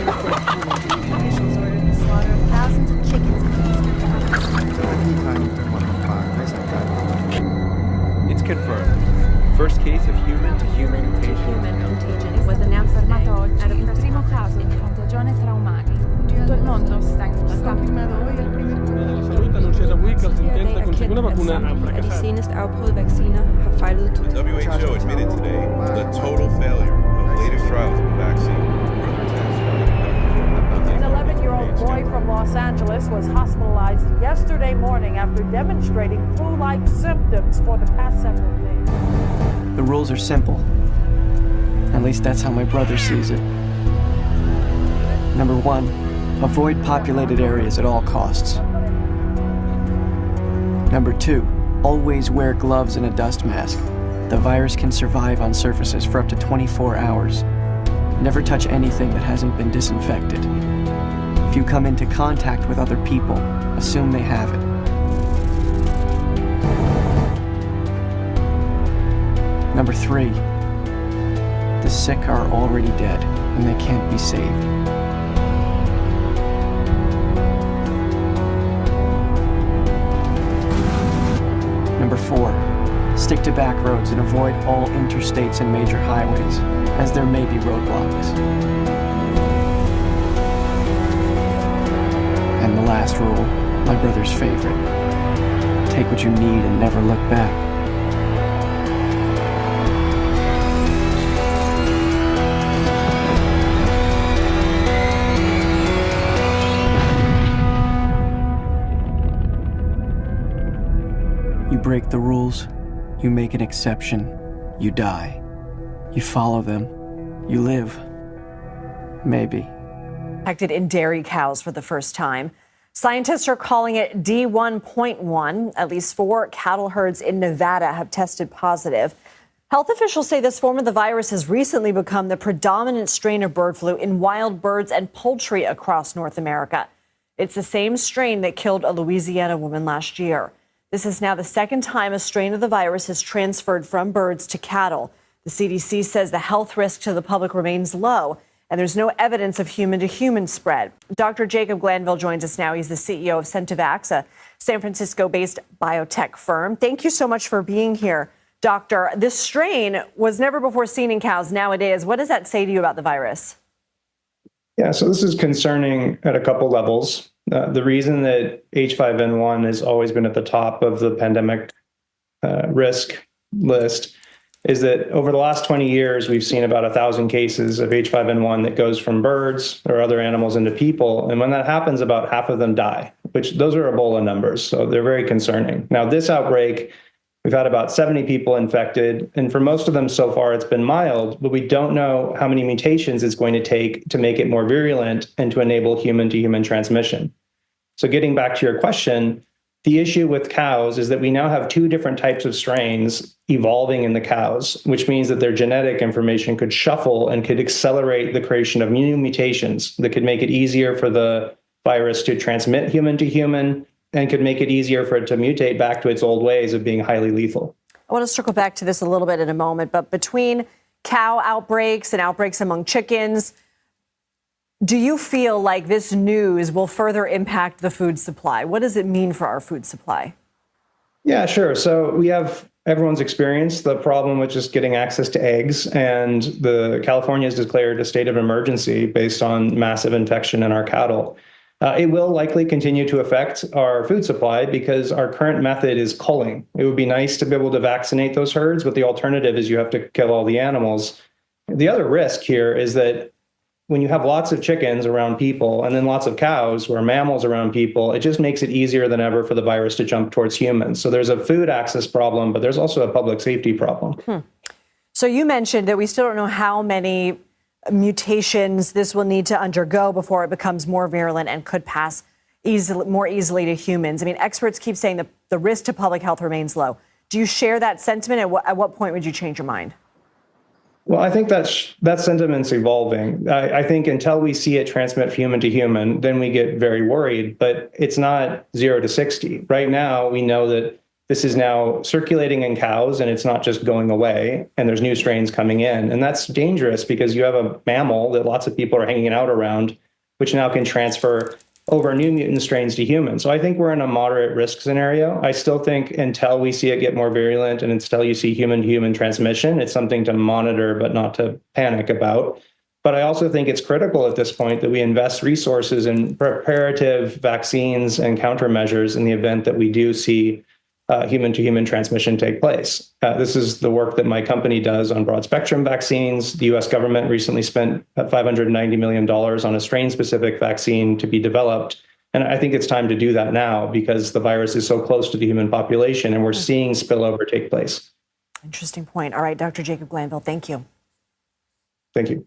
Officials ordered the slaughter of thousands of chickens in It's confirmed. First case of human-to-human contagion. It was announced Fermato oggi il primo caso di contagione tra umani. Tutto il mondo sta in De seneste afprøvede vacciner har fejlet The WHO admitted today the total failure of latest trials of the vaccine. An 11-year-old boy from Los Angeles was hospitalized yesterday morning after demonstrating flu-like symptoms for the past several days. The rules are simple. At least that's how my brother sees it. Number one, avoid populated areas at all costs. Number two, always wear gloves and a dust mask. The virus can survive on surfaces for up to 24 hours. Never touch anything that hasn't been disinfected. If you come into contact with other people, assume they have it. Number three, the sick are already dead and they can't be saved. Number four, stick to back roads and avoid all interstates and major highways, as there may be roadblocks. And the last rule, my brother's favorite. Take what you need and never look back. You break the rules, you make an exception, you die. You follow them, you live. Maybe. Detected in dairy cows for the first time. Scientists are calling it D1.1. At least 4 cattle herds in Nevada have tested positive. Health officials say this form of the virus has recently become the predominant strain of bird flu in wild birds and poultry across North America. It's the same strain that killed a Louisiana woman last year. This is now the second time a strain of the virus has transferred from birds to cattle. The CDC says the health risk to the public remains low, and there's no evidence of human-to-human spread. Dr. Jacob Glanville joins us now. He's the CEO of Centevax, a San Francisco-based biotech firm. Thank you so much for being here, Doctor. This strain was never before seen in cows nowadays. What does that say to you about the virus? Yeah, so this is concerning at a couple levels. The reason that H5N1 has always been at the top of the pandemic risk list is that over the last 20 years, we've seen about 1,000 cases of H5N1 that goes from birds or other animals into people. And when that happens, about half of them die, which those are Ebola numbers. So they're very concerning. Now, this outbreak, we've had about 70 people infected. And for most of them so far, it's been mild, but we don't know how many mutations it's going to take to make it more virulent and to enable human-to-human transmission. So getting back to your question, the issue with cows is that we now have 2 different types of strains evolving in the cows, which means that their genetic information could shuffle and could accelerate the creation of new mutations that could make it easier for the virus to transmit human to human and could make it easier for it to mutate back to its old ways of being highly lethal. I want to circle back to this a little bit in a moment, but between cow outbreaks and outbreaks among chickens, do you feel like this news will further impact the food supply? What does it mean for our food supply? Yeah, sure. So we have everyone's experienced the problem with just getting access to eggs, and California has declared a state of emergency based on massive infection in our cattle. It will likely continue to affect our food supply because our current method is culling. It would be nice to be able to vaccinate those herds, but the alternative is you have to kill all the animals. The other risk here is that when you have lots of chickens around people and then lots of cows or mammals around people, it just makes it easier than ever for the virus to jump towards humans. So there's a food access problem, but there's also a public safety problem. So you mentioned that we still don't know how many mutations this will need to undergo before it becomes more virulent and could pass more easily to humans. I mean, experts keep saying that the risk to public health remains low. Do you share that sentiment? At what point would you change your mind? Well, I think that sentiment's evolving. I think until we see it transmit human to human, then we get very worried. But it's not 0 to 60. Right now, we know that this is now circulating in cows and it's not just going away, and there's new strains coming in. And that's dangerous because you have a mammal that lots of people are hanging out around, which now can transfer over new mutant strains to humans. So I think we're in a moderate risk scenario. I still think until we see it get more virulent and until you see human-to-human transmission, it's something to monitor but not to panic about. But I also think it's critical at this point that we invest resources in preparative vaccines and countermeasures in the event that we do see human-to-human transmission take place. This is the work that my company does on broad-spectrum vaccines. The U.S. government recently spent $590 million on a strain-specific vaccine to be developed. And I think it's time to do that now because the virus is so close to the human population and we're seeing spillover take place. Interesting point. All right, Dr. Jacob Glanville, thank you. Thank you.